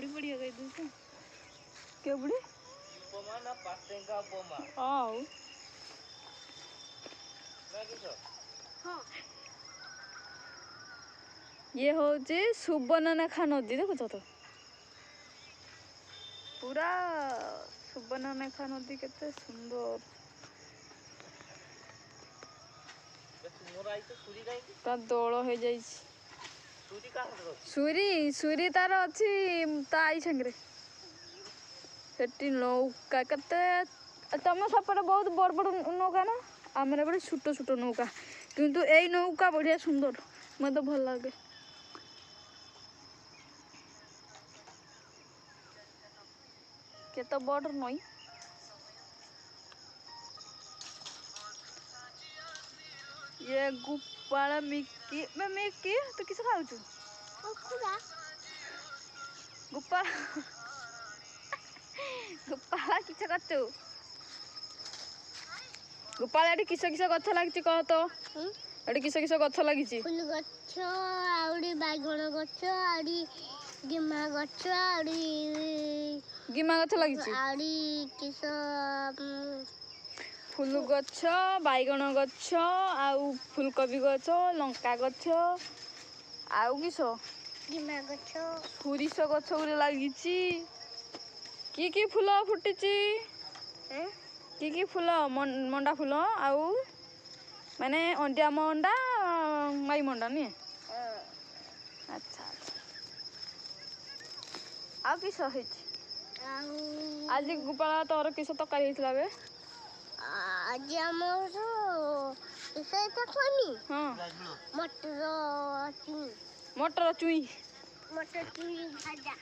बुढ़ी बढ़िया कही दूँ क्या बुढ़ी उपमा ना पाटेंगा उपमा आओ ना किसो हाँ ये हो जे सुबर्णरेखा नदी देखुଛ तो पूरा सुबर्णरेखा नदी केते सुंदर मोर आई तो सुरी काई ता दोल हो जाई सुरी का हाथ सुरी तार अच्छी ता आई संगरे सेठी नौका केते तम सपटे बहुत बड़ बड़ नौका ना आमर बड़े छोट छोट नौका किंतु एई नौका बढ़िया सुंदर मते भल लागे केते बड़ नई ये गोपाल मिक्की मैं मिक्की तू किस खाऊ गोपाल गोपाल किस करचु गोपाल एटी किस किस गछ लागिची कह तो एटी किस किस गछ लागिची फुल गछ आउडी बागण गछ आउडी गिमा गछ आउडी गिमा गछ लागिची आउडी किस फुल गछ बाइगण गछ आउ फुलकोबी गछ लंका गछ आउ किस गिमा गछ सोरिष गछ गुरे लागिची की फुल फुटिची की फुल मंडा फुल आउ माने अंडिया मंडा माई मंडा नी अच्छा अच्छा आ किस होइची आज गोपाल तोर किस तकारी हेतला बे आज हमर इसे तखनी हां मटर चुई मटर चुई भाजा